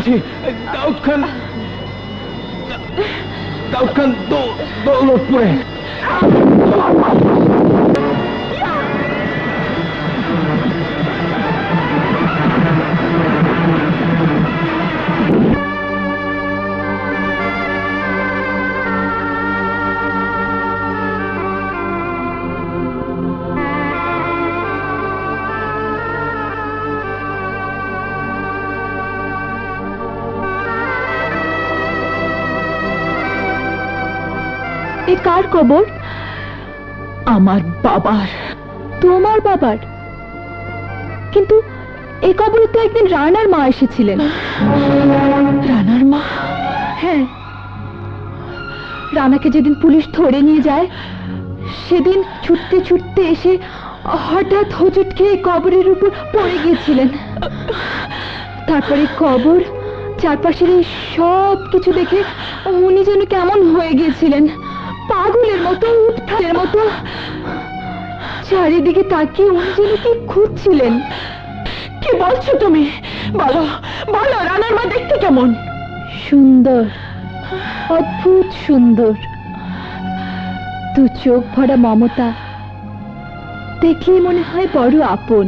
বলছি দাউদ খান দৌলতপুরে। কার কবর? আমার বাবার। তোমার বাবার? কিন্তু এই কবরে তো একদিন রানার মা এসেছিলেন। রানার মা? হ্যাঁ, রানাকে যেদিন পুলিশ ধরে নিয়ে যায় সেদিন ছুটতে ছুটতে এসে হঠাৎ হোঁচট খেয়ে কবরের উপর পড়ে গিয়েছিলেন। তারপরে কবর, চারপাশের এই সব কিছু দেখে উনি যেন কেমন হয়ে গিয়েছিলেন, পাগলের মতো, উৎখাতের মতো। চারিদিকে তাকিয়ে উনি যেন কি খুঁজছিলেন। কি বলছো তুমি? বলো বলো, রানার মা দেখতে কেমন? সুন্দর, অদ্ভুত সুন্দর। দু চোখ ভরা মমতা, দেখলে মনে হয় বড় আপন।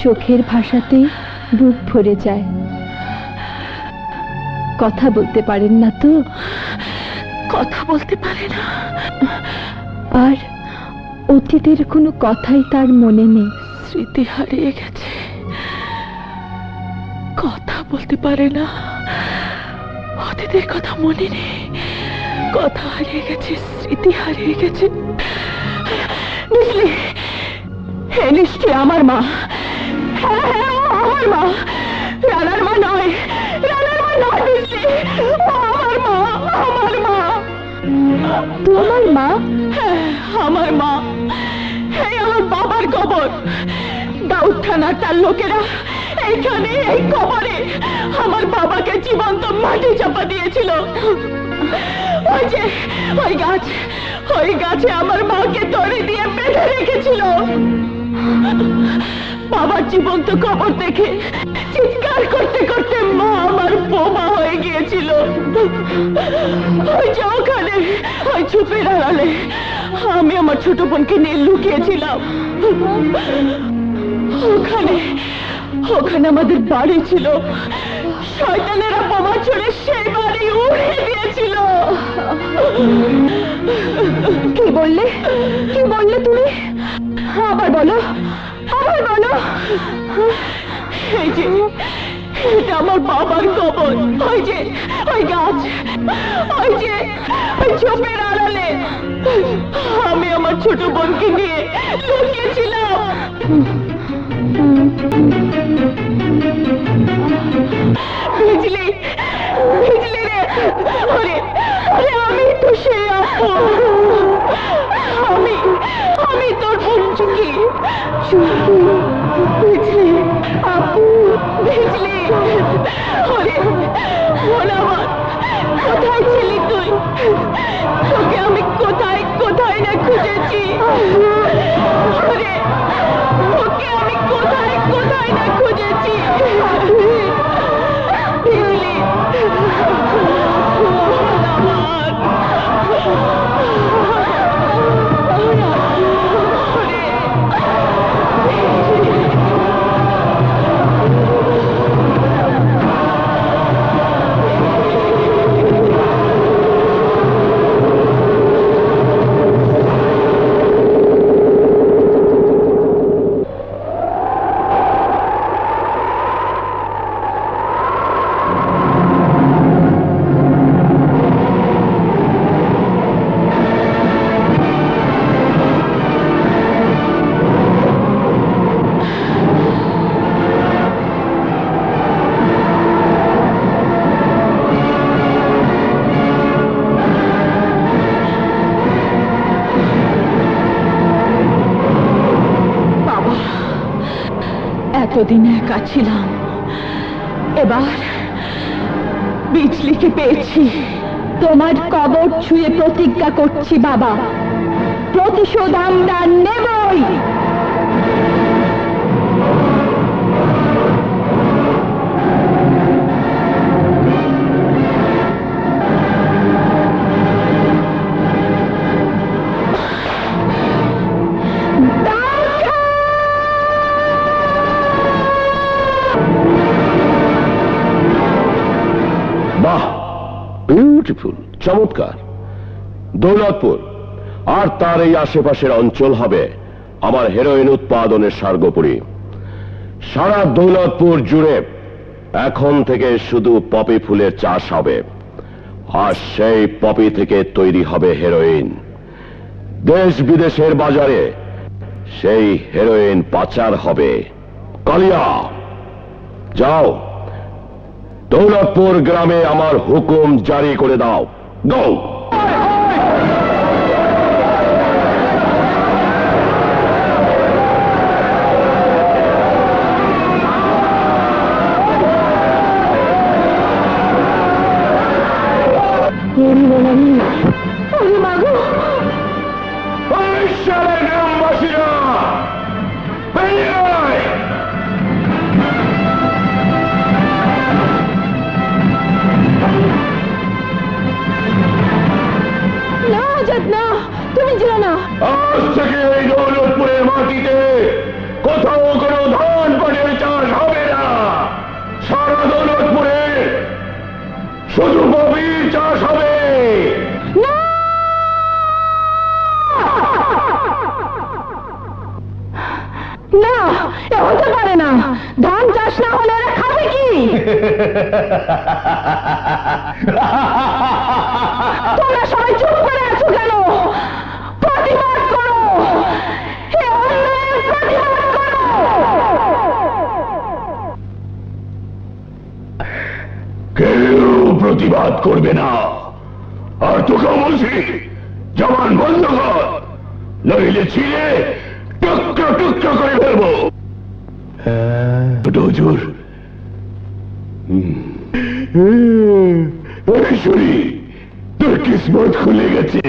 চোখের ভাষাতে বুক ভরে যায়। কথা বলতে পারেন না তো? কথা বলতে পারে না। আর অতীতের কোনো কথাই তার মনে নেই। স্মৃতি হারিয়ে গেছে, কথা বলতে পারে না। অতীতের কথা মনে নেই, কথা হারিয়ে গেছে, স্মৃতি হারিয়ে গেছে। বুঝলি, হে নিশ্চয় আমার মা। হ্যাঁ হ্যাঁ, আমার মা। রানার মা নয়, রানার মা নয়, বুঝলি, আমার মা, আমার মা। তোমার মা? হ্যাঁ, আমার মা। এই আমার বাবার কবর। দাউদ থানার তার লোকেরা এইখানে, এই কবরে আমার বাবাকে জীবন্ত মাটি চাপা দিয়েছিল। ওই যে ওই গাছ, ওই গাছে আমার মাকে দড়ি দিয়ে বেঁধে রেখেছিল। বাবার জীবন্ত কবর দেখে চিৎকার করতে করতে মা আমার বোমা হয়ে গিয়েছিল। ওই যে ওখানে, ওই ঝোপের আড়ালে আমি আমার ছোট বোনকে নিয়ে লুকিয়েছিলাম। ওখানে, ওখানে আমাদের বাড়ি ছিল। শয়তানেরা বোমা ছুড়ে সেই বাড়ি উড়িয়ে দিয়েছিল। কি বললে? কি বললে তুমি? আবার বলো, আবার বলো। এই যে, এটা আমার বাবার কবর। ওই যে ওই গাছ, ওই যে ওই ঝোপের আড়ালে আমি আমার ছোট বোনকে নিয়ে লুকিয়েছিলাম। বুঝলি, বুঝলি রে? আরে আরে, আমি তো সে আপু। আমি আমি তোর বোন চুকি, চুকি। বুঝলি আপু, বুঝলি? আরে বোন আমার, কোথায় ছিলি তুই? তোকে আমি কোথায় কোথায় না খুঁজেছি। আরে ওকে আমি কোথায় কোথায় না খুঁজেছি। বুঝলি এতদিন একা ছিলাম, এবার বিজলিকে পেয়েছি। তোমার কবর ছুঁয়ে প্রতিজ্ঞা করছি বাবা, প্রতিশোধ আমরা নেবই। বিউটিফুল, চমৎকার। দৌলতপুর আর তার এই আশেপাশের অঞ্চল হবে আমার হেরোইন উৎপাদনের সার্গপুরী। সারা দৌলতপুর জুড়ে এখন থেকে শুধু পপি ফুলের চাষ হবে, আর সেই পপি থেকে তৈরি হবে হেরোইন। দেশ বিদেশের বাজারে সেই হেরোইন পাচার হবে। কালিয়া, যাও দৌলতপুর গ্রামে আমার হুকুম জারি করে দাও। গো! গ্রামবাসীরা বেরিয়ে আয়! না আজাদ, না, তুমি যেও না। আজ থেকে এই দৌলতপুরের মাটিতে কোথাও কোনো ধান পাটের চাষ হবে না। সারা দৌলতপুরে শুধু পপির চাষ হবে। না, এ হতে পারে না। ধান চাষ না হলে এরা খাবে কি? তোমরা সবাই চুপ করে আছো কেন? প্রতিবাদ করো, এ অন্যায়ের প্রতিবাদ করো। কেউ প্রতিবাদ করবে না। আর তোকেও বলছি, জবান বন্ধ কর, নইলে ছিঁড়ে টুকরো টুকরো করে ফেলবো। হুজুর, শুনি তোর কিসমত খুলে গেছে।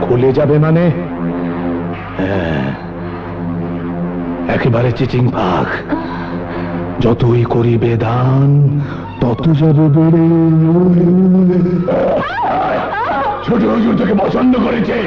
খুলে যাবে মানে? একেবারে চিচিং ভাগ। যতই করিবে দান তত যাবে বেড়ে। ছোট হুজুর তোকে পছন্দ করেছে।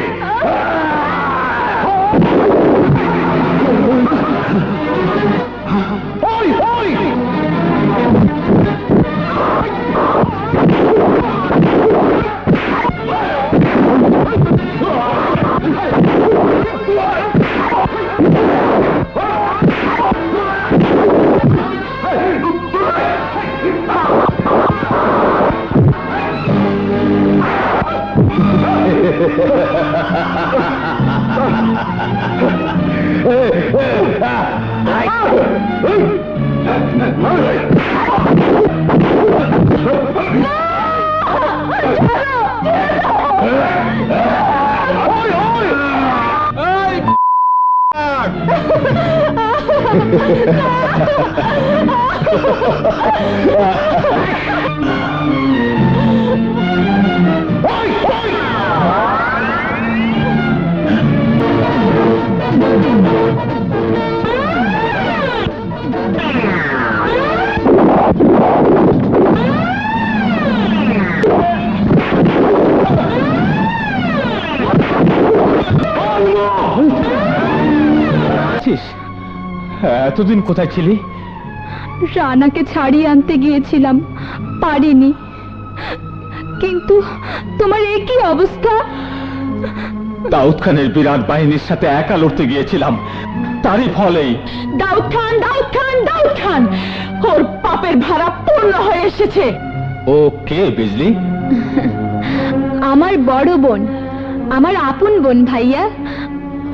এতদিন কোথায় ছিলি? রানাকে ছাড়িয়ে আনতে গিয়েছিলাম, পারিনি। কিন্তু তোমার একই অবস্থা। দাউদ খানের বিরাট বাহিনীর সাথে একা লড়তে গিয়েছিলাম, তারই ফলেই। দাউদ খান, দাউদ খান, দাউদ খান, ওর পাপের ভাড়া পূর্ণ হয়ে এসেছে। ও কে বিজলি? আমার বড় বোন, আমার আপন বোন ভাইয়া।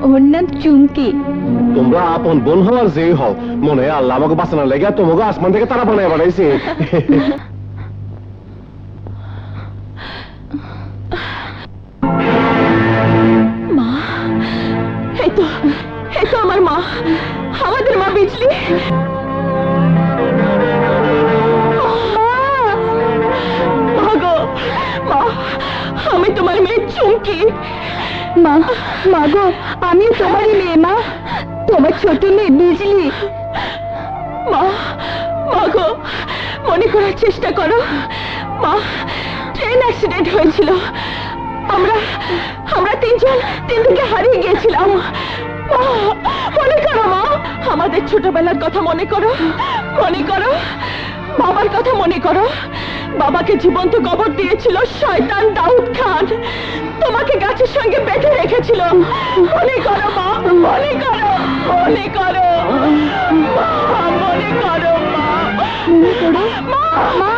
ওর নাম চুমকি। তোমরা আপন বোন হওয়ার যেই হও, মনে হয় আল্লাহ আমাকে বাঁচানোর লেগে তোমাকে আসমান থেকে তারা বানায় বানাইছে। মা, এই তো আমার মা, আমাদের মা বিজলি। মা গো, মা, আমি তোমার মেয়ে চুমকি। মা, মা গো, আমি তোমারই মেয়ে। মা, তোমার ছোট মেয়ে বিজলি। মা, মা গো, মনে করার চেষ্টা করো। মা, ট্রেন অ্যাক্সিডেন্ট হয়েছিল, আমরা তিনজনকে হারিয়ে গিয়েছিলাম। মা, মনে করো মা, আমাদের ছোটবেলার কথা মনে করো, মনে করো। বাবার কথা মনে করো। বাবাকে জীবন্ত কবর দিয়েছিল শয়তান দাউদ খান, তোমাকে গাছের সঙ্গে বেঁধে রেখেছিল। মনে করো মা, মনে করো, মনে করো মা, মনে করো মা, মা, মা।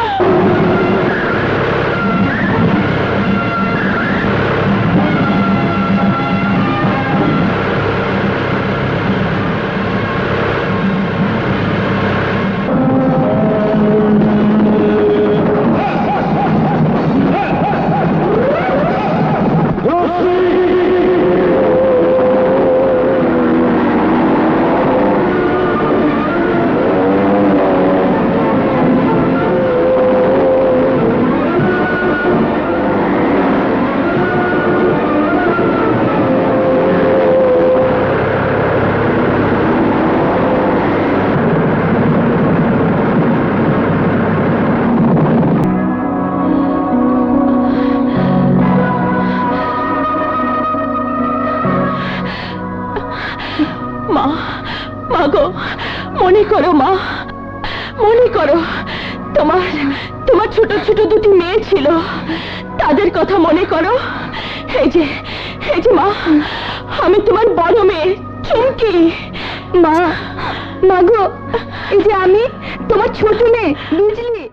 মা, মা গো, মনে করো মা, মনে করো। তোমার তোমার ছোট ছোট দুটি মেয়ে ছিল, তাদের কথা মনে করো। এই যে মা, আমি তোমার বড় মেয়ে চুমকি। মা, মা গো, এই যে আমি তোমার ছোট মেয়ে বিজলি।